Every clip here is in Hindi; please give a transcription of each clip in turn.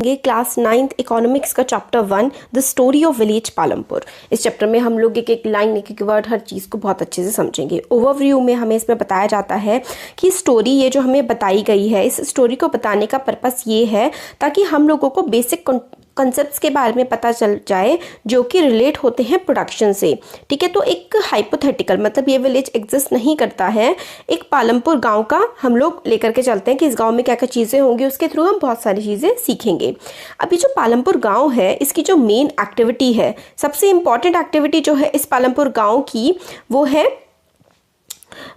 ये क्लास 9th इकोनॉमिक्स का chapter 1 the story of village Palampur. इस चैप्टर में हम लोग एक एक लाइन एक एक वर्ड हर चीज़ को बहुत अच्छे से समझेंगे। ओवरव्यू में हमें इसमें बताया जाता है कि स्टोरी ये जो हमें बताई गई है, इस स्टोरी को बताने का पर्पस ये है ताकि हम लोगों को बेसिक कंसेप्ट्स के बारे में पता चल जाए जो कि रिलेट होते हैं प्रोडक्शन से। ठीक है, तो एक हाइपोथेटिकल मतलब ये विलेज एग्जिस्ट नहीं करता है, एक पालमपुर गांव का हम लोग लेकर के चलते हैं कि इस गांव में क्या क्या चीज़ें होंगी, उसके थ्रू हम बहुत सारी चीज़ें सीखेंगे। अभी जो पालमपुर गांव है इसकी जो मेन एक्टिविटी है, सबसे इम्पॉर्टेंट एक्टिविटी जो है इस पालमपुर गाँव की वो है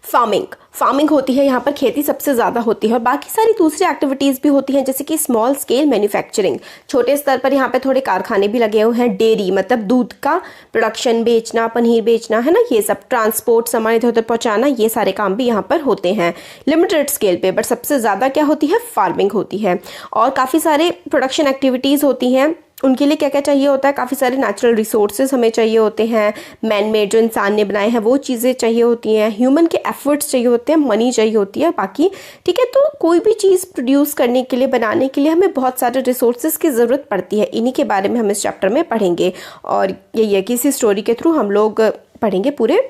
फार्मिंग होती है। यहाँ पर खेती सबसे ज़्यादा होती है और बाकी सारी दूसरी एक्टिविटीज़ भी होती हैं जैसे कि स्मॉल स्केल मैन्युफैक्चरिंग, छोटे स्तर पर यहाँ पे थोड़े कारखाने भी लगे हुए हैं। डेयरी मतलब दूध का प्रोडक्शन, बेचना, पनीर बेचना है ना, ये सब ट्रांसपोर्ट, सामान इधर उधर पहुँचाना, ये सारे काम भी यहाँ पर होते हैं लिमिटेड स्केल पे। बट सबसे ज़्यादा क्या होती है, फार्मिंग होती है। और काफ़ी सारे प्रोडक्शन एक्टिविटीज़ होती हैं, उनके लिए क्या क्या चाहिए होता है, काफ़ी सारे नेचुरल रिसोर्सेज हमें चाहिए होते हैं, मैन मेड जो इंसान ने बनाए हैं वो चीज़ें चाहिए होती हैं, ह्यूमन के एफर्ट्स चाहिए होते हैं, मनी चाहिए होती है बाकी। ठीक है, तो कोई भी चीज़ प्रोड्यूस करने के लिए, बनाने के लिए हमें बहुत सारे रिसोर्सेज की ज़रूरत पड़ती है। इन्हीं के बारे में हम इस चैप्टर में पढ़ेंगे और यही है कि इसी स्टोरी के थ्रू हम लोग पढ़ेंगे पूरे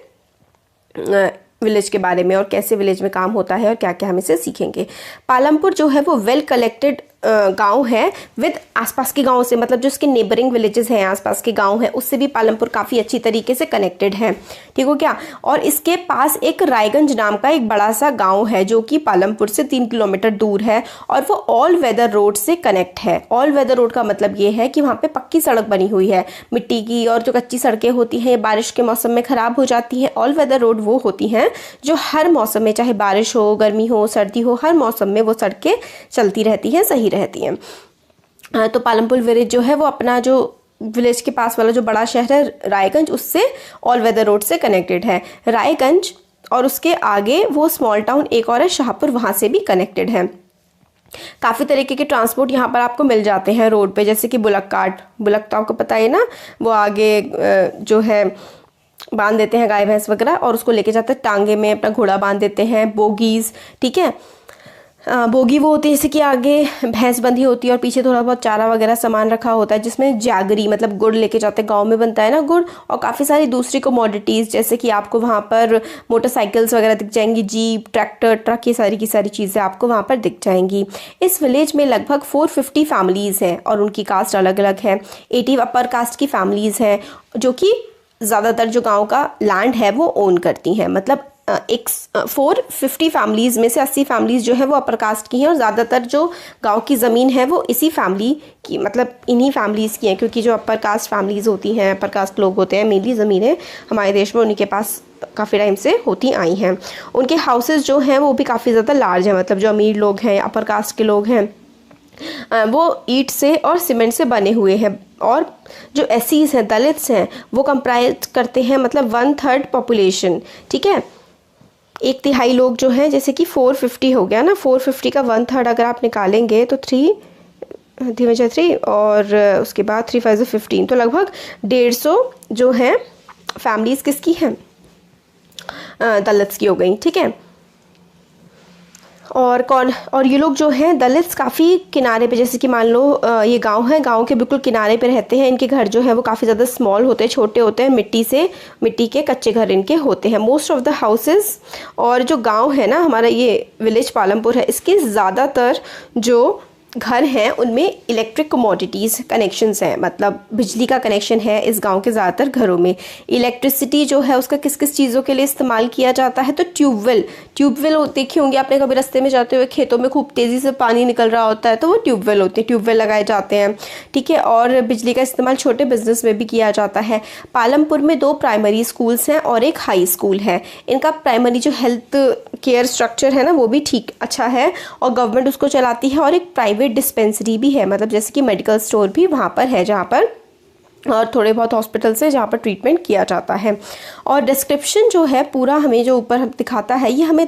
विलेज के बारे में और कैसे विलेज में काम होता है और क्या क्या हम इसे सीखेंगे। पालमपुर जो है वो वेल कलेक्टेड गांव है विद आसपास के गांव से, मतलब जो इसके नेबरिंग विलेजेस हैं, आसपास के गांव हैं, उससे भी पालमपुर काफ़ी अच्छी तरीके से कनेक्टेड है। ठीक हो क्या। और इसके पास एक रायगंज नाम का एक बड़ा सा गांव है जो कि पालमपुर से 3 किलोमीटर दूर है और वो ऑल वेदर रोड से कनेक्ट है। ऑल वेदर रोड का मतलब ये है कि वहाँ पे पक्की सड़क बनी हुई है, मिट्टी की, और जो कच्ची सड़कें होती हैं बारिश के मौसम में ख़राब हो जाती हैं। ऑल वेदर रोड वो होती हैं जो हर मौसम में, चाहे बारिश हो, गर्मी हो, सर्दी हो, हर मौसम में वो सड़कें चलती रहती हैं, सही रहती हैं। तो पालमपुर विलेज जो है वो अपना जो विलेज के पास वाला जो बड़ा शहर है रायगंज, उससे ऑल वेदर रोड से कनेक्टेड है। रायगंज और उसके आगे वो स्मॉल टाउन एक और है शाहपुर, वहाँ से भी कनेक्टेड है। काफ़ी तरीके के ट्रांसपोर्ट यहाँ पर आपको मिल जाते हैं रोड पे, जैसे कि बुलक कार्ट, बुलक तो आपको पता है ना, वो आगे जो है बांध देते हैं गाय भैंस वगैरह और उसको लेके जाते हैं, टांगे में अपना घोड़ा बांध देते हैं। बोगीज, ठीक है, बोगी वो होती है जैसे कि आगे भैंस बंधी होती है और पीछे थोड़ा बहुत चारा वगैरह सामान रखा होता है, जिसमें जागरी मतलब गुड़ लेके जाते हैं, गांव में बनता है ना गुड़। और काफ़ी सारी दूसरी कमोडिटीज़ जैसे कि आपको वहाँ पर मोटरसाइकिल्स वगैरह दिख जाएंगी, जीप, ट्रैक्टर, ट्रक, ये सारी की सारी चीज़ें आपको वहाँ पर दिख जाएंगी। इस विलेज में लगभग 450 फैमिलीज़ हैं और उनकी कास्ट अलग अलग है। 80 अपर कास्ट की फैमिलीज़ हैं जो कि ज़्यादातर जो गाँव का लैंड है वो ओन करती हैं। मतलब 450 फैमिलीज़ में से 80 फैमिलीज़ जो है वो अपर कास्ट की हैं और ज़्यादातर जो गांव की ज़मीन है वो इसी फैमिली की, मतलब इन्हीं फैमिलीज़ की हैं, क्योंकि जो अपर कास्ट फैमिलीज़ होती हैं, अपर कास्ट लोग होते हैं, मेनली ज़मीनें हमारे देश में उन्हीं के पास काफ़ी टाइम से होती आई हैं। उनके हाउसेज़ जो हैं वो भी काफ़ी ज़्यादा लार्ज हैं, मतलब जो अमीर लोग हैं, अपर कास्ट के लोग हैं, वो ईंट से और सीमेंट से बने हुए हैं। और जो एसीज हैं, दलित्स हैं, वो कंप्राइज करते हैं मतलब 1/3 पॉपुलेशन। ठीक है, 1/3 लोग जो हैं, जैसे कि 450 हो गया ना, 450 का 1/3 अगर आप निकालेंगे तो 3 और उसके बाद 3 5 15, तो लगभग 150 जो हैं फैमिलीज़ किसकी हैं, दलित्स की हो गई। ठीक है, और ये लोग जो हैं दलित्स काफ़ी किनारे पे, जैसे कि मान लो ये गांव है, गांव के बिल्कुल किनारे पे रहते हैं। इनके घर जो है वो काफ़ी ज़्यादा स्मॉल होते हैं, छोटे होते हैं, मिट्टी के कच्चे घर इनके होते हैं मोस्ट ऑफ द हाउसेस। और जो गांव है ना हमारा ये विलेज पालमपुर है, इसके ज़्यादातर जो घर हैं उनमें इलेक्ट्रिक कमोडिटीज़ कनेक्शंस हैं, मतलब बिजली का कनेक्शन है इस गांव के ज़्यादातर घरों में। इलेक्ट्रिसिटी जो है उसका किस किस चीज़ों के लिए इस्तेमाल किया जाता है, तो ट्यूबवेल देखे होंगे आपने कभी रास्ते में जाते हुए, खेतों में खूब तेज़ी से पानी निकल रहा होता है तो वो ट्यूबवेल होते हैं, ट्यूबवेल लगाए जाते हैं। ठीक है, और बिजली का इस्तेमाल छोटे बिजनेस में भी किया जाता है। पालमपुर में 2 प्राइमरी स्कूल्स हैं और एक हाई स्कूल है। इनका प्राइमरी जो हेल्थ केयर स्ट्रक्चर है ना वो भी ठीक अच्छा है और गवर्नमेंट उसको चलाती है। और एक प्राइवेट डिस्पेंसरी भी है, मतलब जैसे कि मेडिकल स्टोर भी वहाँ पर है जहाँ पर, और थोड़े बहुत हॉस्पिटल्स है जहाँ पर ट्रीटमेंट किया जाता है। और डिस्क्रिप्शन जो है पूरा हमें जो ऊपर दिखाता है ये हमें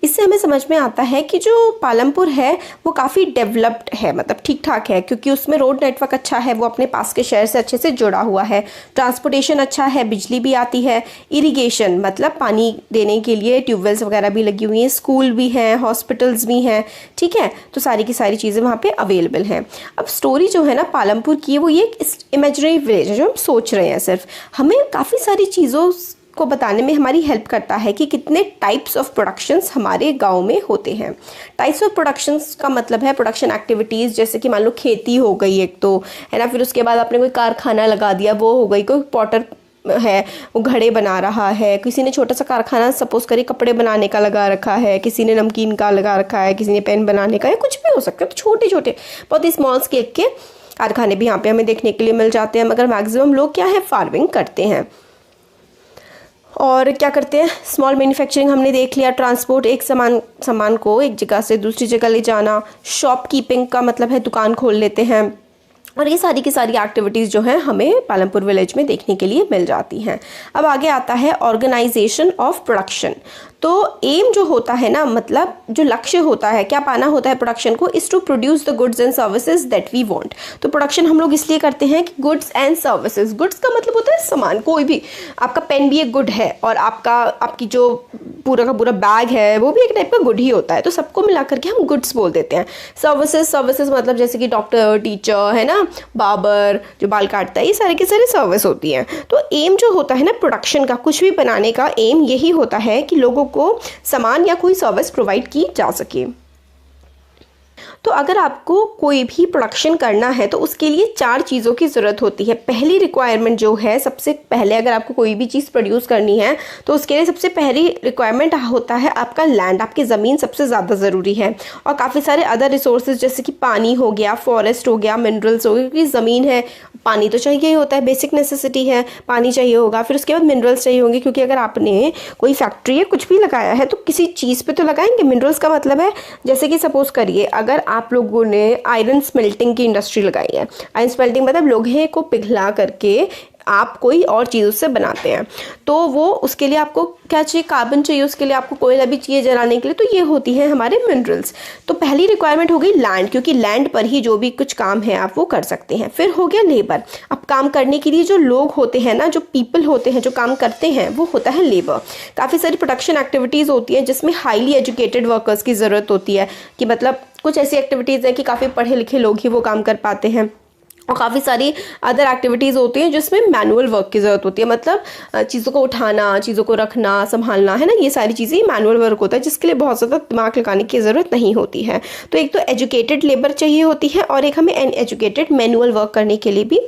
इससे हमें समझ में आता है कि जो पालमपुर है वो काफ़ी डेवलप्ड है, मतलब ठीक ठाक है, क्योंकि उसमें रोड नेटवर्क अच्छा है, वो अपने पास के शहर से अच्छे से जुड़ा हुआ है, ट्रांसपोर्टेशन अच्छा है, बिजली भी आती है, इरिगेशन मतलब पानी देने के लिए ट्यूबवेल्स वगैरह भी लगी हुई हैं, स्कूल भी हैं, हॉस्पिटल्स भी हैं, ठीक है। तो सारी की सारी चीज़ें वहाँ पे अवेलेबल हैं। अब स्टोरी जो है ना पालमपुर की, वो ये एक इमेजिनरी विलेज है जो हम सोच रहे हैं, सिर्फ हमें काफ़ी सारी चीज़ों को बताने में हमारी हेल्प करता है कि कितने टाइप्स ऑफ प्रोडक्शंस हमारे गांव में होते हैं। टाइप्स ऑफ प्रोडक्शंस का मतलब है प्रोडक्शन एक्टिविटीज़, जैसे कि मान लो खेती हो गई एक तो, है ना, फिर उसके बाद आपने कोई कारखाना लगा दिया, वो हो गई, कोई पॉटर है वो घड़े बना रहा है, किसी ने छोटा सा कारखाना सपोज करिए कपड़े बनाने का लगा रखा है, किसी ने नमकीन का लगा रखा है, किसी ने पेन बनाने का, या कुछ भी हो सकता है। तो छोटे छोटे बहुत ही स्मॉल स्केल के कारखाने भी यहाँ पे हमें देखने के लिए मिल जाते हैं, मगर मैक्सिमम लोग क्या है, फार्मिंग करते हैं। और क्या करते हैं, स्मॉल मैन्युफैक्चरिंग हमने देख लिया, ट्रांसपोर्ट, एक सामान को एक जगह से दूसरी जगह ले जाना, शॉपकीपिंग का मतलब है दुकान खोल लेते हैं, और ये सारी की सारी एक्टिविटीज़ जो हैं हमें पालमपुर विलेज में देखने के लिए मिल जाती हैं। अब आगे आता है ऑर्गेनाइजेशन ऑफ प्रोडक्शन। तो एम जो होता है ना, मतलब जो लक्ष्य होता है, क्या पाना होता है प्रोडक्शन को, is to produce the goods and services that we want. तो प्रोडक्शन हम लोग इसलिए करते हैं कि गुड्स एंड सर्विसेज, गुड्स का मतलब होता है सामान, कोई भी, आपका पेन भी एक गुड है, और आपकी जो पूरा का पूरा बैग है वो भी एक टाइप का गुड ही होता है, तो सबको मिला करके हम गुड्स बोल देते हैं। सर्विसेज मतलब जैसे कि डॉक्टर, टीचर, है ना, बार्बर जो बाल काटता है, ये सारे के सारे सर्विस होती हैं। तो एम जो होता है ना प्रोडक्शन का, कुछ भी बनाने का एम यही होता है कि लोगों को सामान या कोई सर्विस प्रोवाइड की जा सके। तो अगर आपको कोई भी प्रोडक्शन करना है तो उसके लिए 4 चीज़ों की ज़रूरत होती है। पहली रिक्वायरमेंट जो है, सबसे पहले अगर आपको कोई भी चीज़ प्रोड्यूस करनी है तो उसके लिए सबसे पहली रिक्वायरमेंट होता है आपका लैंड, आपकी ज़मीन सबसे ज़्यादा ज़रूरी है, और काफ़ी सारे अदर रिसोर्सेज जैसे कि पानी हो गया, फॉरेस्ट हो गया, मिनरल्स हो गए, क्योंकि ज़मीन है, पानी तो चाहिए ही होता है, बेसिक नेसेसिटी है, पानी चाहिए होगा, फिर उसके बाद मिनरल्स चाहिए होंगे, क्योंकि अगर आपने कोई फैक्ट्री या कुछ भी लगाया है तो किसी चीज़ पे तो लगाएंगे। मिनरल्स का मतलब है जैसे कि सपोज करिए अगर आप लोगों ने आयरन स्मेल्टिंग की इंडस्ट्री लगाई है, आयरन स्मेल्टिंग मतलब लोहे को पिघला करके आप कोई और चीज़ उससे बनाते हैं, तो वो उसके लिए आपको क्या चाहिए, कार्बन चाहिए, उसके लिए आपको कोयला भी चाहिए जलाने के लिए, तो ये होती है हमारे मिनरल्स। तो पहली रिक्वायरमेंट हो गई लैंड, क्योंकि लैंड पर ही जो भी कुछ काम है आप वो कर सकते हैं। फिर हो गया लेबर, अब काम करने के लिए जो लोग होते हैं ना, जो पीपल होते हैं जो काम करते हैं, वो होता है लेबर। काफ़ी सारी प्रोडक्शन एक्टिविटीज़ होती हैं जिसमें हाईली एजुकेटेड वर्कर्स की ज़रूरत होती है, कि मतलब कुछ ऐसी एक्टिविटीज़ हैं कि काफ़ी पढ़े लिखे लोग ही वो काम कर पाते हैं, और काफ़ी सारी अदर एक्टिविटीज़ होती हैं जिसमें मैनुअल वर्क की ज़रूरत होती है, मतलब चीज़ों को उठाना, चीज़ों को रखना, संभालना, है ना, ये सारी चीज़ें मैनुअल वर्क होता है, जिसके लिए बहुत ज़्यादा दिमाग लगाने की ज़रूरत नहीं होती है। तो एक तो एजुकेटेड लेबर चाहिए होती है, और एक हमें अनएजुकेटेड मैनुअल वर्क करने के लिए भी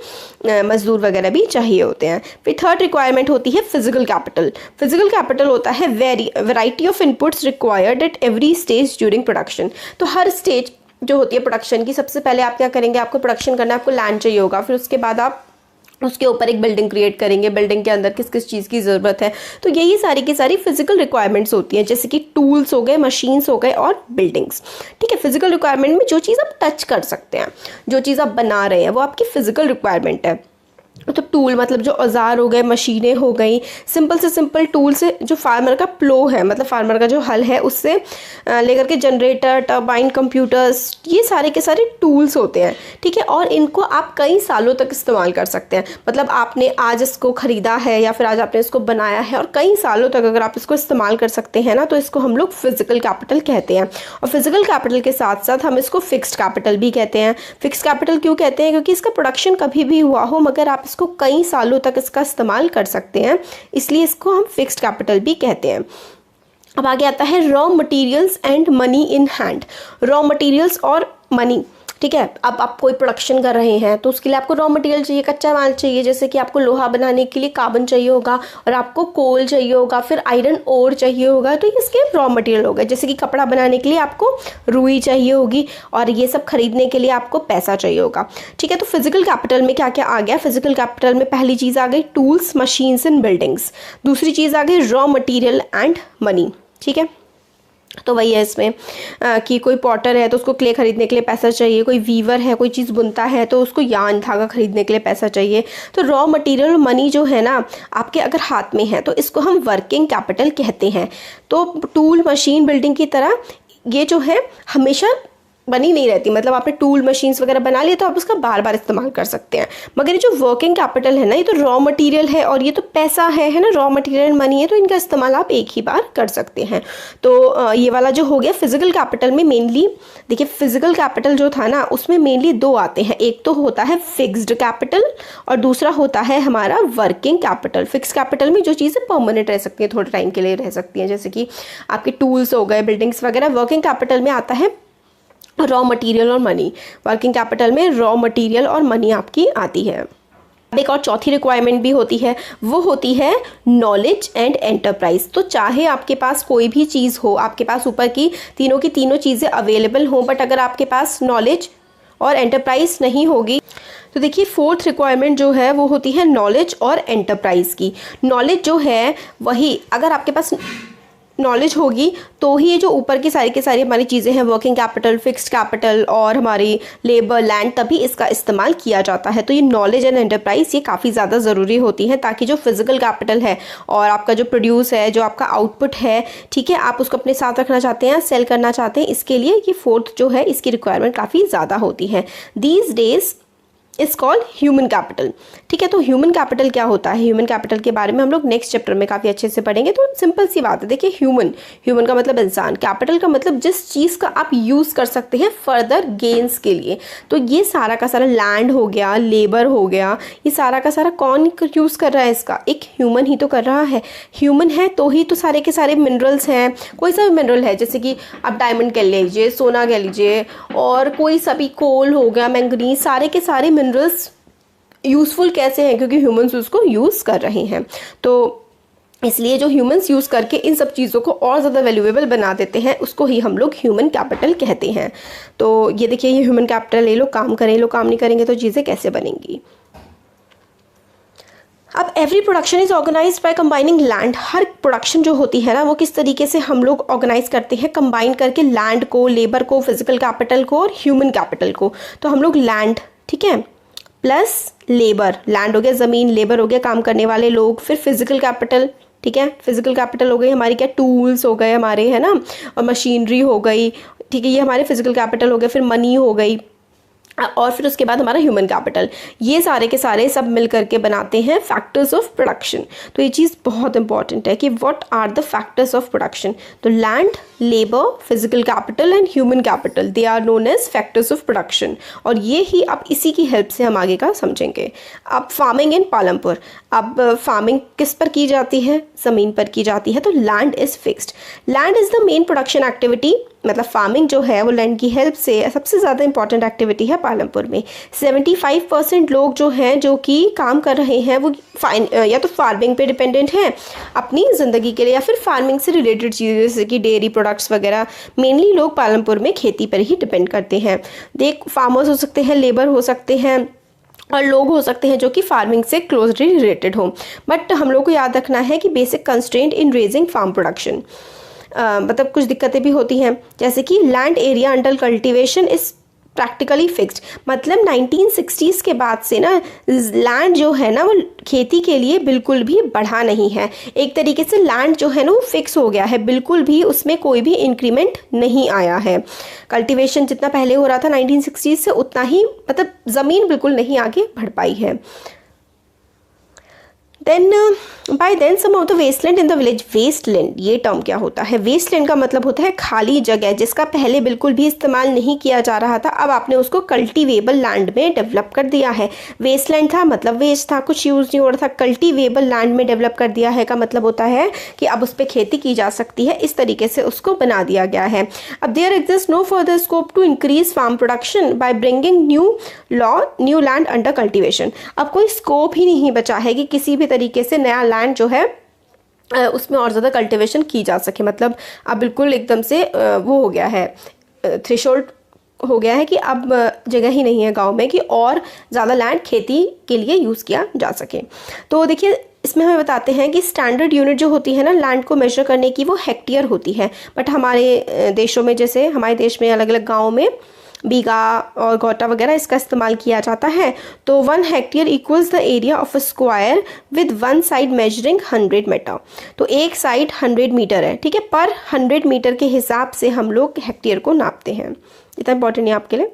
मजदूर वगैरह भी चाहिए होते हैं। फिर थर्ड रिक्वायरमेंट होती है फिजिकल कैपिटल। फिजिकल कैपिटल होता है variety of inputs required at every stage during production. तो हर स्टेज जो होती है प्रोडक्शन की, सबसे पहले आप क्या करेंगे, आपको प्रोडक्शन करना है, आपको लैंड चाहिए होगा, फिर उसके बाद आप उसके ऊपर एक बिल्डिंग क्रिएट करेंगे, बिल्डिंग के अंदर किस किस चीज़ की ज़रूरत है। तो यही सारी की सारी फिजिकल रिक्वायरमेंट्स होती हैं, जैसे कि टूल्स हो गए, मशीन्स हो गए, और बिल्डिंग्स, ठीक है। फिजिकल रिक्वायरमेंट में जो चीज़ आप टच कर सकते हैं, जो चीज़ आप बना रहे हैं, वो आपकी फिजिकल रिक्वायरमेंट है। तो टूल मतलब जो औजार हो गए, मशीनें हो गई, सिंपल से सिंपल टूल से जो फार्मर का प्लो है, मतलब फार्मर का जो हल है, उससे लेकर के जनरेटर, टर्बाइन, कंप्यूटर्स, ये सारे के सारे टूल्स होते हैं, ठीक है। और इनको आप कई सालों तक इस्तेमाल कर सकते हैं, मतलब आपने आज इसको ख़रीदा है या फिर आज आपने इसको बनाया है, और कई सालों तक अगर आप इसको इस्तेमाल कर सकते हैं ना, तो इसको हम लोग फिजिकल कैपिटल कहते हैं। और फिजिकल कैपिटल के साथ साथ हम इसको फिक्स्ड कैपिटल भी कहते हैं। फिक्स्ड कैपिटल क्यों कहते हैं, क्योंकि इसका प्रोडक्शन कभी भी हुआ हो मगर आप इसको कई सालों तक इसका इस्तेमाल कर सकते हैं, इसलिए इसको हम फिक्स्ड कैपिटल भी कहते हैं। अब आगे आता है raw materials and money in hand. Raw materials और मनी, ठीक है। अब आप कोई प्रोडक्शन कर रहे हैं तो उसके लिए आपको रॉ मटेरियल चाहिए, कच्चा माल चाहिए, जैसे कि आपको लोहा बनाने के लिए कार्बन चाहिए होगा, और आपको कोल चाहिए होगा, फिर आयरन ओर चाहिए होगा, तो इसके रॉ मटेरियल हो गए। जैसे कि कपड़ा बनाने के लिए आपको रुई चाहिए होगी, और ये सब खरीदने के लिए आपको पैसा चाहिए होगा, ठीक है। तो फिजिकल कैपिटल में क्या क्या आ गया, फिजिकल कैपिटल में पहली चीज़ आ गई टूल्स, मशीन्स एंड बिल्डिंग्स। दूसरी चीज़ आ गई रॉ मटेरियल एंड मनी, ठीक है। तो वही है इसमें कि कोई पॉटर है तो उसको क्ले खरीदने के लिए पैसा चाहिए, कोई वीवर है कोई चीज़ बुनता है तो उसको यार्न धागा खरीदने के लिए पैसा चाहिए। तो रॉ मटेरियल मनी जो है ना आपके अगर हाथ में है तो इसको हम वर्किंग कैपिटल कहते हैं। तो टूल मशीन बिल्डिंग की तरह ये जो है हमेशा बनी नहीं रहती, मतलब आपने टूल मशीन्स वगैरह बना लिए तो आप उसका बार बार इस्तेमाल कर सकते हैं। मगर ये जो वर्किंग कैपिटल है ना ये तो रॉ मटेरियल है और ये तो पैसा है ना, रॉ मटेरियल मनी है, तो इनका इस्तेमाल आप एक ही बार कर सकते हैं। तो ये वाला जो हो गया फिजिकल कैपिटल में मेनली देखिए, फिजिकल कैपिटल जो था ना उसमें मेनली दो आते हैं, एक तो होता है फिक्स्ड कैपिटल और दूसरा होता है हमारा वर्किंग कैपिटल। फिक्स कैपिटल में जो चीज़ें परमानेंट रह सकती हैं, थोड़े टाइम के लिए रह सकती हैं, जैसे कि आपके टूल्स हो गए, बिल्डिंग्स वगैरह। वर्किंग कैपिटल में आता है रॉ मटेरियल और मनी। वर्किंग कैपिटल में रॉ मटेरियल और मनी आपकी आती है। अब एक और चौथी रिक्वायरमेंट भी होती है, वो होती है नॉलेज एंड एंटरप्राइज। तो चाहे आपके पास कोई भी चीज़ हो, आपके पास ऊपर की तीनों चीज़ें अवेलेबल हो, बट अगर आपके पास नॉलेज और एंटरप्राइज नहीं होगी तो देखिए फोर्थ रिक्वायरमेंट जो है वो होती है नॉलेज और एंटरप्राइज की। नॉलेज जो है वही, अगर आपके पास नॉलेज होगी तो ही ये जो ऊपर की सारी हमारी चीज़ें हैं, वर्किंग कैपिटल, फिक्स्ड कैपिटल और हमारी लेबर, लैंड, तभी इसका इस्तेमाल किया जाता है। तो ये नॉलेज एंड एंटरप्राइज ये काफ़ी ज़्यादा ज़रूरी होती है, ताकि जो फिजिकल कैपिटल है और आपका जो प्रोड्यूस है, जो आपका आउटपुट है, ठीक है, आप उसको अपने साथ रखना चाहते हैं, सेल करना चाहते हैं, इसके लिए ये फोर्थ जो है इसकी रिक्वायरमेंट काफ़ी ज़्यादा होती है। These days is called human capital. ठीक है, तो ह्यूमन कैपिटल क्या होता है, ह्यूमन कैपिटल के बारे में हम लोग नेक्स्ट चैप्टर में काफ़ी अच्छे से पढ़ेंगे। तो सिंपल सी बात है, देखिए ह्यूमन का मतलब इंसान, कैपिटल का मतलब जिस चीज़ का आप यूज़ कर सकते हैं फर्दर गेन्स के लिए। तो ये सारा का सारा लैंड हो गया, लेबर हो गया, ये सारा का सारा कौन यूज़ कर रहा है इसका, एक ह्यूमन ही तो कर रहा है। ह्यूमन है तो ही तो सारे के सारे मिनरल्स हैं, कोई सा भी मिनरल है, जैसे कि आप डायमंड कह लीजिए, सोना कह लीजिए, और कोई सा भी कोल हो गया, मैंगनीज, सारे के सारे मिनरल्स यूज़फुल कैसे हैं, क्योंकि ह्यूमंस उसको यूज़ कर रहे हैं। तो इसलिए जो ह्यूमंस यूज़ करके इन सब चीज़ों को और ज़्यादा वैल्यूएबल बना देते हैं उसको ही हम लोग ह्यूमन कैपिटल कहते हैं। तो ये देखिए, ये ह्यूमन कैपिटल, ये लोग काम करें, ये लोग काम नहीं करेंगे तो चीज़ें कैसे बनेंगी। अब every production is organised by combining land. हर प्रोडक्शन जो होती है ना वो किस तरीके से हम लोग ऑर्गेनाइज करते हैं, कंबाइन करके लैंड को, लेबर को, फिजिकल कैपिटल को और ह्यूमन कैपिटल को। तो हम लोग लैंड, ठीक है, प्लस लेबर, लैंड हो गया ज़मीन, लेबर हो गया काम करने वाले लोग, फिर फिजिकल कैपिटल, ठीक है, फिजिकल कैपिटल हो गई हमारी क्या, टूल्स हो गए हमारे, है ना, और मशीनरी हो गई, ठीक है, ये हमारे फिजिकल कैपिटल हो गए, फिर मनी हो गई, और फिर उसके बाद हमारा ह्यूमन कैपिटल। ये सारे के सारे सब मिल करके बनाते हैं फैक्टर्स ऑफ प्रोडक्शन। तो ये चीज़ बहुत इंपॉर्टेंट है कि what are the factors of production. तो land, labour, physical capital and human capital, they are known as factors of production. और ये ही अब इसी की हेल्प से हम आगे का समझेंगे। अब फार्मिंग इन पालमपुर, अब फार्मिंग किस पर की जाती है, ज़मीन पर की जाती है। तो land is fixed, land is the main production activity, मतलब फार्मिंग जो है वो लैंड की हेल्प से सबसे ज़्यादा इंपॉर्टेंट एक्टिविटी है पालमपुर में। 75% लोग जो हैं जो कि काम कर रहे हैं वो या तो फार्मिंग पे डिपेंडेंट हैं अपनी ज़िंदगी के लिए, या फिर फार्मिंग से रिलेटेड चीज़ें जैसे कि डेयरी प्रोडक्ट्स वगैरह। मेनली लोग पालमपुर में खेती पर ही डिपेंड करते हैं। फार्मर्स हो सकते हैं, लेबर हो सकते हैं, और लोग हो सकते हैं जो कि फार्मिंग से क्लोजली रिलेटेड हों। बट हम लोग को याद रखना है कि basic constraint in raising farm production, मतलब कुछ दिक्कतें भी होती हैं, जैसे कि land area under cultivation is practically fixed. मतलब 1960s के बाद से ना लैंड जो है ना वो खेती के लिए बिल्कुल भी बढ़ा नहीं है। एक तरीके से लैंड जो है ना वो फिक्स हो गया है, बिल्कुल भी उसमें कोई भी इंक्रीमेंट नहीं आया है। कल्टीवेशन जितना पहले हो रहा था 1960s से, उतना ही मतलब ज़मीन बिल्कुल नहीं आगे बढ़ पाई है। Then by then some of the wasteland in the village. Wasteland, ये टर्म क्या होता है, वेस्टलैंड का मतलब होता है खाली जगह जिसका पहले बिल्कुल भी इस्तेमाल नहीं किया जा रहा था, अब आपने उसको कल्टीवेबल लैंड में डेवलप कर दिया है। वेस्टलैंड था मतलब वेस्ट था, कुछ यूज़ नहीं हो रहा था, कल्टीवेबल लैंड में डेवलप कर दिया है का मतलब होता है कि अब उस पर खेती की जा सकती है, इस तरीके से उसको बना दिया गया है। अब there exist no further scope to increase farm production by bringing new land under cultivation. अब कोई स्कोप ही नहीं बचा है कि किसी भी तरीके से नया लैंड जो है उसमें और ज़्यादा कल्टीवेशन की जा सके। मतलब अब बिल्कुल एकदम से वो हो गया है, थ्रेशोल्ड हो गया है कि अब जगह ही नहीं है गांव में कि और ज़्यादा लैंड खेती के लिए यूज़ किया जा सके। तो देखिए इसमें हमें बताते हैं कि स्टैंडर्ड यूनिट जो होती है ना लैंड को मेजर करने की, वो हेक्टेयर होती है। बट हमारे देशों में, जैसे हमारे देश में अलग अलग गाँव में बीघा और गोटा वगैरह इसका इस्तेमाल किया जाता है। तो 1 hectare equals the area of a square with 1 side measuring 100 metre. तो एक साइड 100 मीटर है, ठीक है, पर 100 मीटर के हिसाब से हम लोग हेक्टेयर को नापते हैं। इतना इंपॉर्टेंट है आपके लिए।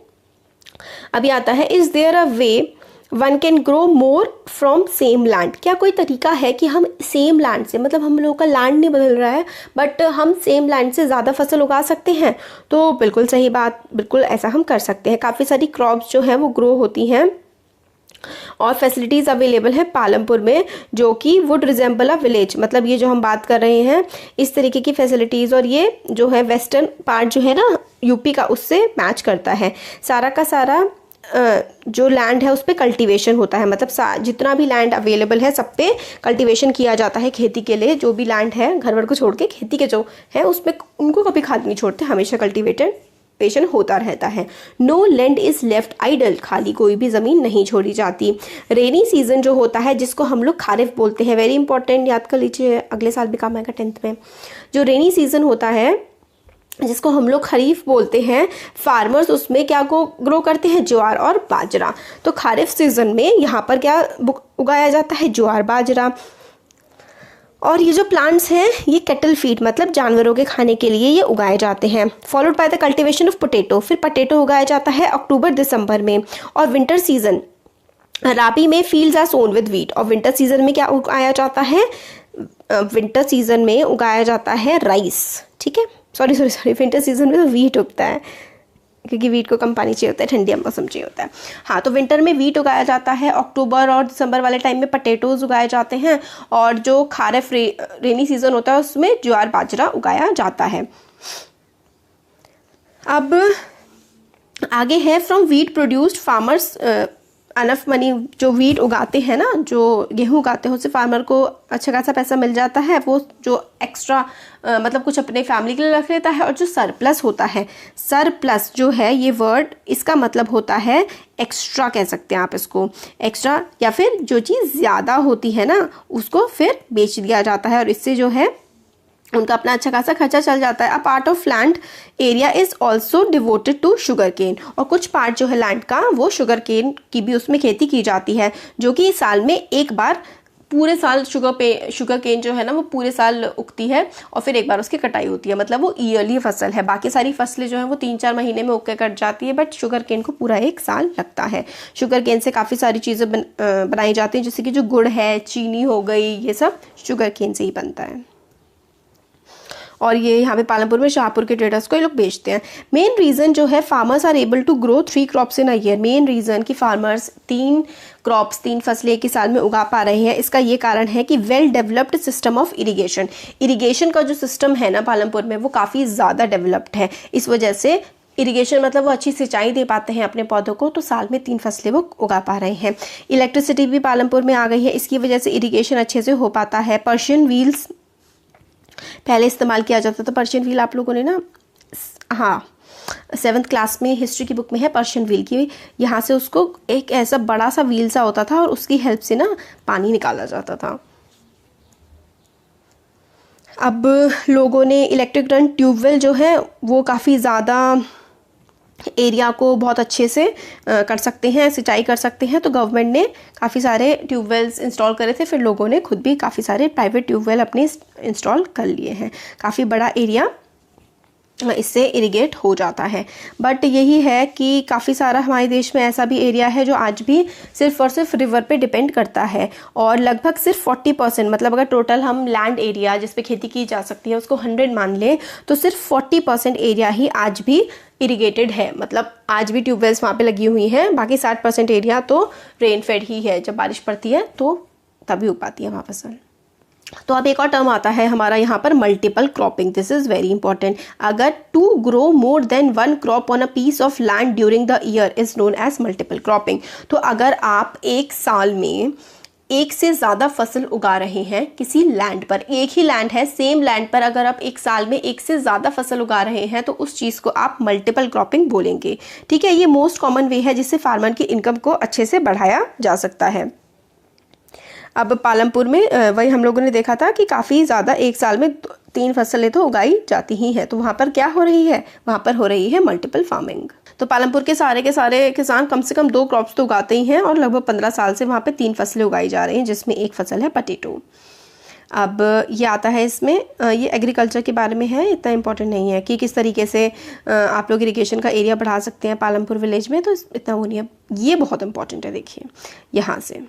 अभी आता है, is there a way one can grow more from same land. क्या कोई तरीका है कि हम सेम लैंड से, मतलब हम लोगों का लैंड नहीं बदल रहा है बट हम सेम लैंड से ज़्यादा फसल उगा सकते हैं? तो बिल्कुल सही बात, बिल्कुल ऐसा हम कर सकते हैं। काफ़ी सारी क्रॉप्स जो हैं वो ग्रो होती हैं और फैसिलिटीज़ अवेलेबल है पालमपुर में, जो कि वुड रिजेंबल अ विलेज। मतलब ये जो हम बात कर रहे हैं इस तरीके की फैसिलिटीज़, और ये जो है वेस्टर्न पार्ट जो है ना यूपी का, उससे मैच करता है। सारा का सारा जो लैंड है उस पर कल्टीवेशन होता है, मतलब जितना भी लैंड अवेलेबल है सब पे कल्टीवेशन किया जाता है खेती के लिए। जो भी लैंड है घर वर को छोड़ के खेती के जो है उसमें उनको कभी खाली नहीं छोड़ते, हमेशा कल्टीवेशन होता रहता है। No land is left idle, खाली कोई भी ज़मीन नहीं छोड़ी जाती। रेनी सीजन जो होता है जिसको हम लोग खारिफ बोलते हैं, वेरी इंपॉर्टेंट, याद कर लीजिए, अगले साल भी काम आएगा 10th में। जो रेनी सीजन होता है जिसको हम लोग खरीफ बोलते हैं, फार्मर्स उसमें क्या को ग्रो करते हैं, ज्वार और बाजरा। तो खरीफ सीजन में यहाँ पर क्या उगाया जाता है, ज्वार बाजरा। और ये जो प्लांट्स हैं ये कैटल फीड, मतलब जानवरों के खाने के लिए ये उगाए जाते हैं। Followed by the cultivation of potato, फिर पोटैटो उगाया जाता है अक्टूबर दिसंबर में। और विंटर सीजन राबी में fields are sown with wheat. और विंटर सीजन में क्या उगाया जाता है, विंटर सीजन में उगाया जाता है राइस, ठीक है, सॉरी विंटर सीजन में तो वीट उगता है क्योंकि वीट को कम पानी चाहिए होता है, ठंडी मौसम चाहिए होता है। हाँ, तो विंटर में वीट उगाया जाता है, अक्टूबर और दिसंबर वाले टाइम में पटेटोज उगाए जाते हैं, और जो खारिफ रेनी सीजन होता है उसमें ज्वार बाजरा उगाया जाता है। अब आगे है, from wheat produced farmers enough money. जो वीट उगाते हैं ना, जो गेहूं उगाते हैं, उससे फार्मर को अच्छा खासा पैसा मिल जाता है। वो जो एक्स्ट्रा मतलब कुछ अपने फैमिली के लिए रख लेता है। और जो सरप्लस होता है, सरप्लस जो है ये वर्ड, इसका मतलब होता है एक्स्ट्रा, कह सकते हैं आप इसको, एक्स्ट्रा, या फिर जो चीज़ ज़्यादा होती है ना उसको फिर बेच दिया जाता है, और इससे जो है उनका अपना अच्छा खासा खर्चा चल जाता है। A part of land area is also devoted to sugarcane. और कुछ पार्ट जो है लैंड का वो शुगर केन की भी उसमें खेती की जाती है, जो कि साल में एक बार, पूरे साल शुगर केन जो है ना वो पूरे साल उगती है और फिर एक बार उसकी कटाई होती है। मतलब वो ईयरली फसल है। बाकी सारी फसलें जो है वो 3-4 महीने में उग के कट जाती है, बट शुगर केन को पूरा एक साल लगता है। शुगर केन से काफ़ी सारी चीज़ें बनाई जाती हैं, जैसे कि जो गुड़ है, चीनी हो गई, ये सब शुगर केन से ही बनता है। और ये यहाँ पे पालमपुर में शाहपुर के ट्रेडर्स को ये लोग बेचते हैं। मेन रीज़न जो है, farmers are able to grow 3 crops in a year. Main reason कि फार्मर्स 3 फसलें एक ही साल में उगा पा रहे हैं, इसका ये कारण है कि well developed system of irrigation का जो सिस्टम है ना पालमपुर में, वो काफ़ी ज़्यादा डेवलप्ड है। इस वजह से इरिगेशन मतलब वो अच्छी सिंचाई दे पाते हैं अपने पौधों को, तो साल में 3 फसलें वो उगा पा रहे हैं। इलेक्ट्रिसिटी भी पालमपुर में आ गई है, इसकी वजह से इरिगेशन अच्छे से हो पाता है। पर्शियन व्हील्स पहले इस्तेमाल किया जाता था। पर्शियन व्हील आप लोगों ने ना, हाँ, 7th क्लास में हिस्ट्री की बुक में है पर्शियन व्हील की। यहाँ से उसको एक ऐसा बड़ा सा व्हील सा होता था और उसकी हेल्प से ना पानी निकाला जाता था। अब लोगों ने इलेक्ट्रिक रन ट्यूबवेल जो है वो काफ़ी ज़्यादा एरिया को बहुत अच्छे से कर सकते हैं, सिंचाई कर सकते हैं। तो गवर्नमेंट ने काफ़ी सारे ट्यूबवेल्स इंस्टॉल करे थे, फिर लोगों ने खुद भी काफ़ी सारे प्राइवेट ट्यूबवेल अपने इंस्टॉल कर लिए हैं। काफ़ी बड़ा एरिया इससे इरिगेट हो जाता है। बट यही है कि काफ़ी सारा हमारे देश में ऐसा भी एरिया है जो आज भी सिर्फ और सिर्फ रिवर पे डिपेंड करता है, और लगभग सिर्फ 40%, मतलब अगर टोटल हम लैंड एरिया जिस पे खेती की जा सकती है उसको 100 मान लें, तो सिर्फ 40% एरिया ही आज भी इरिगेटेड है। मतलब आज भी ट्यूबवेल्स वहाँ पे लगी हुई हैं, बाकी 60% एरिया तो रेन फेड ही है। जब बारिश पड़ती है तो तभी उग पाती है वहाँ फसल। तो अब एक और टर्म आता है हमारा यहाँ पर, multiple cropping. This is very important. अगर to grow more than 1 crop on a piece of land during the year is known as multiple cropping. तो अगर आप एक साल में एक से ज़्यादा फसल उगा रहे हैं किसी लैंड पर, एक ही लैंड है, सेम लैंड पर अगर आप एक साल में एक से ज़्यादा फसल उगा रहे हैं तो उस चीज़ को आप मल्टीपल क्रॉपिंग बोलेंगे। ठीक है, ये मोस्ट कॉमन वे है जिससे फार्मर की इनकम को अच्छे से बढ़ाया जा सकता है। अब पालमपुर में वही हम लोगों ने देखा था कि काफ़ी ज़्यादा एक साल में 3 फसलें तो उगाई जाती ही हैं, तो वहाँ पर क्या हो रही है, वहाँ पर हो रही है मल्टीपल फार्मिंग। तो पालमपुर के सारे किसान कम से कम 2 क्रॉप्स तो उगाते ही हैं और लगभग 15 साल से वहाँ पे 3 फसलें उगाई जा रही हैं, जिसमें एक फसल है पटेटो। अब ये आता है इसमें, ये एग्रीकल्चर के बारे में है, इतना इम्पोर्टेंट नहीं है कि किस तरीके से आप लोग इरिगेशन का एरिया बढ़ा सकते हैं पालमपुर विलेज में, तो इतना वो नहीं है। ये बहुत इंपॉर्टेंट है, देखिए यहाँ से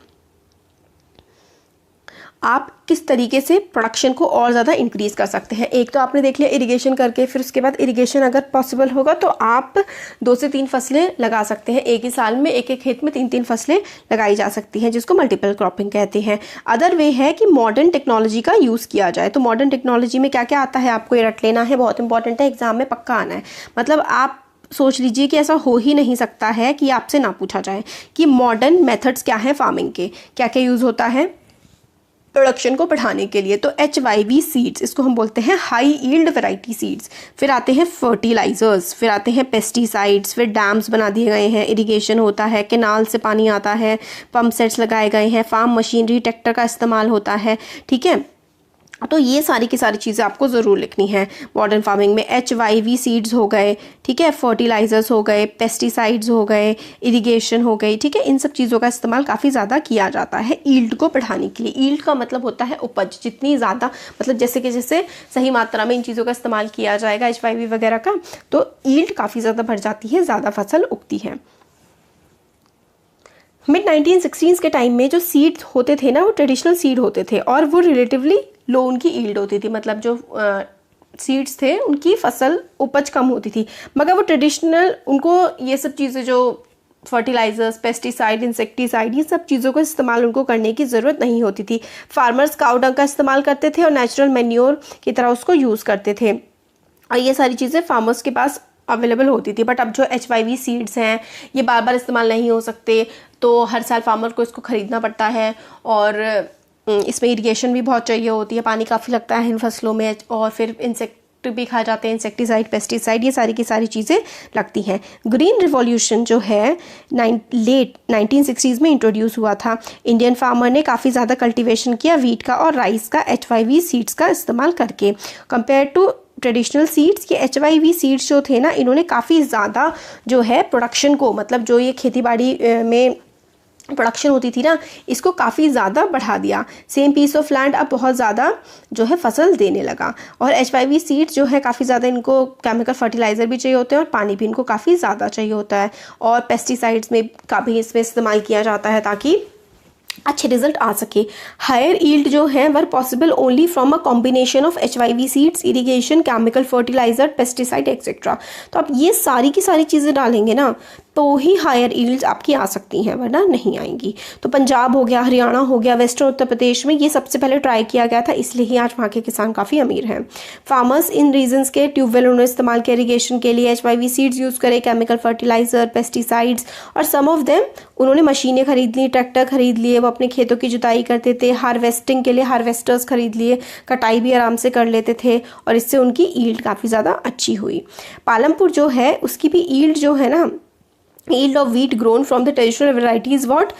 आप किस तरीके से प्रोडक्शन को और ज़्यादा इंक्रीज़ कर सकते हैं। एक तो आपने देख लिया इरिगेशन करके, फिर उसके बाद इरिगेशन अगर पॉसिबल होगा तो आप 2 से 3 फसलें लगा सकते हैं। एक ही साल में एक एक खेत में 3-3 फसलें लगाई जा सकती हैं, जिसको मल्टीपल क्रॉपिंग कहते हैं। अदर वे है कि मॉडर्न टेक्नोलॉजी का यूज़ किया जाए। तो मॉडर्न टेक्नोलॉजी में क्या क्या आता है आपको ये रट लेना है, बहुत इंपॉर्टेंट है, एग्जाम में पक्का आना है। मतलब आप सोच लीजिए कि ऐसा हो ही नहीं सकता है कि आपसे ना पूछा जाए कि मॉडर्न मेथड्स क्या हैं फार्मिंग के, क्या क्या यूज़ होता है प्रोडक्शन को बढ़ाने के लिए। तो HYV सीड्स, इसको हम बोलते हैं हाई यील्ड वैरायटी सीड्स। फिर आते हैं फर्टिलाइजर्स, फिर आते हैं पेस्टिसाइड्स, फिर डैम्स बना दिए गए हैं, इरिगेशन होता है, कैनाल से पानी आता है, पंप सेट्स लगाए गए हैं, फार्म मशीनरी, ट्रैक्टर का इस्तेमाल होता है। ठीक है, तो ये सारी की सारी चीज़ें आपको ज़रूर लिखनी है मॉडर्न फार्मिंग में। HYV सीड्स हो गए, ठीक है, फर्टिलाइजर्स हो गए, पेस्टिसाइड्स हो गए, इरिगेशन हो गई, ठीक है, इन सब चीज़ों का इस्तेमाल काफ़ी ज़्यादा किया जाता है ईल्ड को बढ़ाने के लिए। ईल्ड का मतलब होता है उपज, जितनी ज़्यादा मतलब जैसे सही मात्रा में इन चीज़ों का इस्तेमाल किया जाएगा HYV वगैरह का, तो ईल्ड काफ़ी ज़्यादा बढ़ जाती है, ज़्यादा फसल उगती है। मिड 1960s के टाइम में जो सीड्स होते थे ना, वो ट्रेडिशनल सीड होते थे और वो रिलेटिवली लो उनकी ईल्ड होती थी। मतलब जो सीड्स थे उनकी फसल उपज कम होती थी, मगर वो ट्रेडिशनल, उनको ये सब चीज़ें जो फर्टिलाइजर्स, पेस्टिसाइड, इंसेक्टिसाइड, ये सब चीज़ों का इस्तेमाल उनको करने की ज़रूरत नहीं होती थी। फार्मर्स काउ डंग का इस्तेमाल करते थे और नेचुरल मैन्योर की तरह उसको यूज़ करते थे, और ये सारी चीज़ें फार्मर्स के पास अवेलेबल होती थी। बट अब जो HYV सीड्स हैं ये बार बार इस्तेमाल नहीं हो सकते, तो हर साल फार्मर को इसको ख़रीदना पड़ता है, और इसमें इरिगेशन भी बहुत चाहिए होती है, पानी काफ़ी लगता है इन फसलों में, और फिर इंसेक्ट भी खा जाते हैं, इंसेक्टिसाइड, पेस्टिसाइड, ये सारी की सारी चीज़ें लगती हैं। ग्रीन रिवॉल्यूशन जो है लेट 1960s में इंट्रोड्यूस हुआ था। इंडियन फार्मर ने काफ़ी ज़्यादा कल्टीवेशन किया वीट का और राइस का HYV सीड्स का इस्तेमाल करके। कंपेयर टू ट्रेडिशनल सीड्स, ये HYV सीड्स जो थे ना, इन्होंने काफ़ी ज़्यादा जो है प्रोडक्शन को, मतलब जो ये खेती बाड़ी में प्रोडक्शन होती थी ना, इसको काफ़ी ज़्यादा बढ़ा दिया। सेम पीस ऑफ लैंड अब बहुत ज़्यादा जो है फसल देने लगा। और HYV सीड्स जो है काफ़ी ज़्यादा, इनको केमिकल फर्टिलाइज़र भी चाहिए होते हैं और पानी भी इनको काफ़ी ज़्यादा चाहिए होता है, और पेस्टिसाइड्स में का भी इसमें इस्तेमाल किया जाता है ताकि अच्छे रिजल्ट आ सके। हायर ईल्ड जो है were possible only from a combination of HYV seeds, irrigation, chemical fertiliser, pesticide etcetera. तो आप ये सारी की सारी चीज़ें डालेंगे ना, तो ही हायर ईल्ड्स आपकी आ सकती हैं, वरना नहीं आएंगी। तो पंजाब हो गया, हरियाणा हो गया, वेस्टर्न उत्तर प्रदेश में ये सबसे पहले ट्राई किया गया था, इसलिए ही आज वहाँ के किसान काफ़ी अमीर हैं। फार्मर्स इन रीजन्स के ट्यूबवेल उन्होंने इस्तेमाल किया इरीगेशन के लिए, HYV सीड्स यूज़ करे, केमिकल फर्टिलाइजर, पेस्टिसाइड्स, और सम ऑफ देम उन्होंने मशीनें खरीद ली, ट्रैक्टर खरीद लिए, वो अपने खेतों की जुताई करते थे। हार्वेस्टिंग के लिए हार्वेस्टर्स खरीद लिए, कटाई भी आराम से कर लेते थे, और इससे उनकी ईल्ड काफ़ी ज़्यादा अच्छी हुई। पालमपुर जो है उसकी भी ईल्ड जो है ना, yield of wheat grown from the traditional variety is what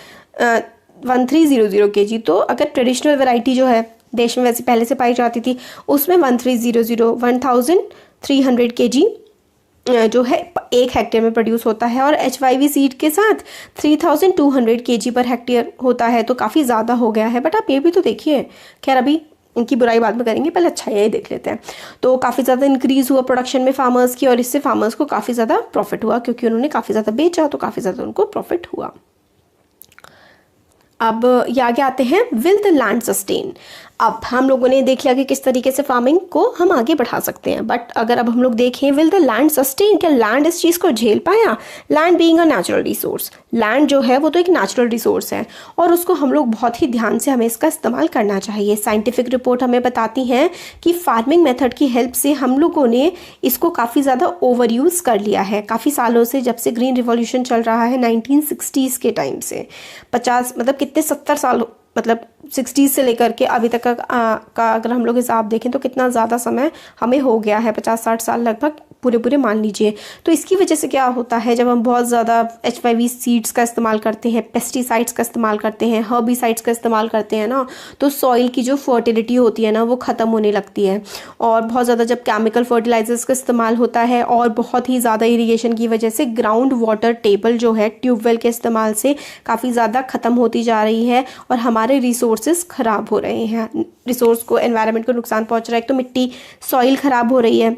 1300 kg। तो अगर ट्रेडिशनल वैरायटी जो है देश में वैसे पहले से पाई जाती थी, उसमें 1300 kg जो है 1 हेक्टेयर में प्रोड्यूस होता है, और HYV सीड के साथ 3200 kg पर हेक्टेयर होता है, तो काफ़ी ज़्यादा हो गया है। बट आप ये भी तो देखिए, खैर अभी इनकी बुराई बाद में करेंगे, पहले अच्छा यही देख लेते हैं। तो काफ़ी ज़्यादा इंक्रीज़ हुआ प्रोडक्शन में फार्मर्स की, और इससे फार्मर्स को काफ़ी ज़्यादा प्रॉफिट हुआ, क्योंकि उन्होंने काफ़ी ज़्यादा बेचा तो काफ़ी ज़्यादा उनको प्रॉफिट हुआ। अब ये आगे आते हैं, विल द लैंड सस्टेन। अब हम लोगों ने देख लिया कि किस तरीके से फार्मिंग को हम आगे बढ़ा सकते हैं, बट अगर अब हम लोग देखें विल द लैंड सस्टेन, क्या लैंड इस चीज़ को झेल पाया? Land being a natural resource, land जो है वो तो एक नेचुरल रिसोर्स है, और उसको हम लोग बहुत ही ध्यान से हमें इसका इस्तेमाल करना चाहिए। साइंटिफिक रिपोर्ट हमें बताती हैं कि फार्मिंग मेथड की हेल्प से हम लोगों ने इसको काफ़ी ज़्यादा ओवर यूज़ कर लिया है काफ़ी सालों से, जब से ग्रीन रिवॉल्यूशन चल रहा है 1960s के टाइम से। 50 मतलब कितने 70 साल, मतलब 60s से लेकर के अभी तक का अगर हम लोग हिसाब देखें तो कितना ज़्यादा समय हमें हो गया है, 50-60 साल लगभग पूरे पूरे मान लीजिए। तो इसकी वजह से क्या होता है, जब हम बहुत ज़्यादा HYV सीड्स का इस्तेमाल करते हैं, पेस्टिसाइड्स का इस्तेमाल करते हैं, हर्बिसाइड्स का इस्तेमाल करते हैं ना, तो सॉइल की जो फर्टिलिटी होती है ना वो ख़त्म होने लगती है। और बहुत ज़्यादा जब केमिकल फर्टिलाइजर्स का इस्तेमाल होता है और बहुत ही ज़्यादा इरीगेशन की वजह से ग्राउंड वाटर टेबल जो है ट्यूबवेल के इस्तेमाल से काफ़ी ज़्यादा ख़त्म होती जा रही है और हमारे रिसोर्सेज ख़राब हो रहे हैं, रिसोर्स को, एनवायरनमेंट को नुकसान पहुंच रहा है। तो मिट्टी, सॉइल ख़राब हो रही है,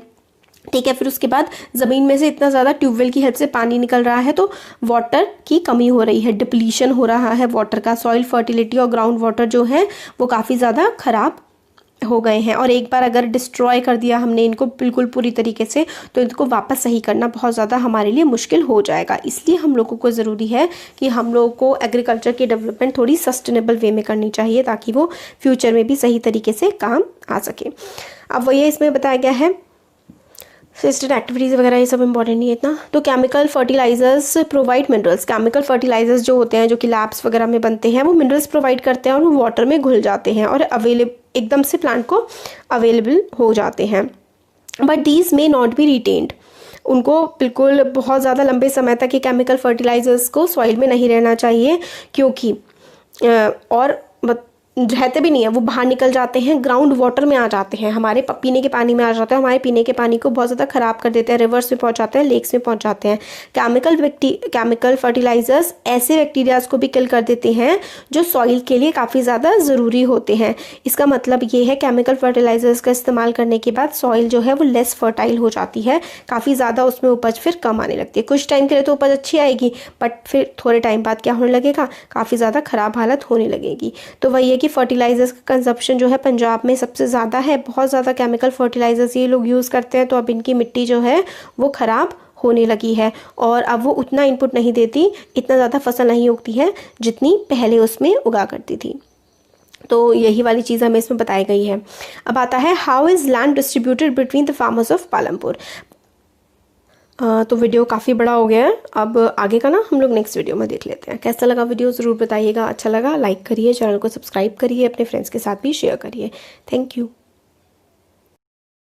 ठीक है। फिर उसके बाद ज़मीन में से इतना ज़्यादा ट्यूबवेल की हेल्प से पानी निकल रहा है तो वाटर की कमी हो रही है, डिप्लीशन हो रहा है वाटर का, सॉइल फर्टिलिटी और ग्राउंड वाटर जो है वो काफ़ी ज़्यादा ख़राब हो गए हैं। और एक बार अगर डिस्ट्रॉय कर दिया हमने इनको बिल्कुल पूरी तरीके से, तो इनको वापस सही करना बहुत ज़्यादा हमारे लिए मुश्किल हो जाएगा। इसलिए हम लोगों को ज़रूरी है कि हम लोगों को एग्रीकल्चर की डेवलपमेंट थोड़ी सस्टेनेबल वे में करनी चाहिए ताकि वो फ्यूचर में भी सही तरीके से काम आ सके। अब वही इसमें बताया गया है, सिस्टर एक्टिविटीज़ वगैरह ये सब इंपॉर्टेंट नहीं है इतना। तो chemical fertilisers provide minerals, chemical fertilisers जो होते हैं जो कि लैब्स वगैरह में बनते हैं वो मिनरल्स प्रोवाइड करते हैं और वो वाटर में घुल जाते हैं और एकदम से प्लांट को अवेलेबल हो जाते हैं। But these may not be retained, उनको बिल्कुल बहुत ज़्यादा लंबे समय तक ये केमिकल फर्टिलाइजर्स को सॉइल में नहीं रहना चाहिए, क्योंकि और रहते भी नहीं है, वो बाहर निकल जाते हैं, ग्राउंड वाटर में आ जाते हैं, हमारे पीने के पानी में आ जाते हैं, हमारे पीने के पानी को बहुत ज़्यादा ख़राब कर देते हैं, रिवर्स में पहुंच जाते हैं, लेक्स में पहुंच जाते हैं। केमिकल फर्टिलाइजर्स ऐसे बैक्टीरियाज को भी किल कर देते हैं जो सॉइल के लिए काफ़ी ज़्यादा ज़रूरी होते हैं। इसका मतलब ये है केमिकल फर्टिलाइजर्स का इस्तेमाल करने के बाद सॉइल जो है वो लेस फर्टाइल हो जाती है, काफ़ी ज़्यादा उसमें उपज फिर कम आने लगती है। कुछ टाइम के लिए तो उपज अच्छी आएगी, बट फिर थोड़े टाइम बाद क्या होने लगेगा, काफ़ी ज़्यादा ख़राब हालत होने लगेगी। तो वही है कि फर्टिलाइजर्स का कंजप्शन जो है पंजाब में सबसे ज़्यादा है, बहुत ज़्यादा केमिकल फर्टिलाइजर्स ये लोग यूज़ करते हैं, तो अब इनकी मिट्टी जो है वो ख़राब होने लगी है और अब वो उतना इनपुट नहीं देती, इतना ज़्यादा फसल नहीं उगती है जितनी पहले उसमें उगा करती थी। तो यही वाली चीज़ हमें इसमें बताई गई है। अब आता है how is land distributed between the farmers of Palampur. तो वीडियो काफ़ी बड़ा हो गया है, अब आगे का ना हम लोग नेक्स्ट वीडियो में देख लेते हैं। कैसा लगा वीडियो ज़रूर बताइएगा, अच्छा लगा लाइक करिए, चैनल को सब्सक्राइब करिए, अपने फ्रेंड्स के साथ भी शेयर करिए। Thank you.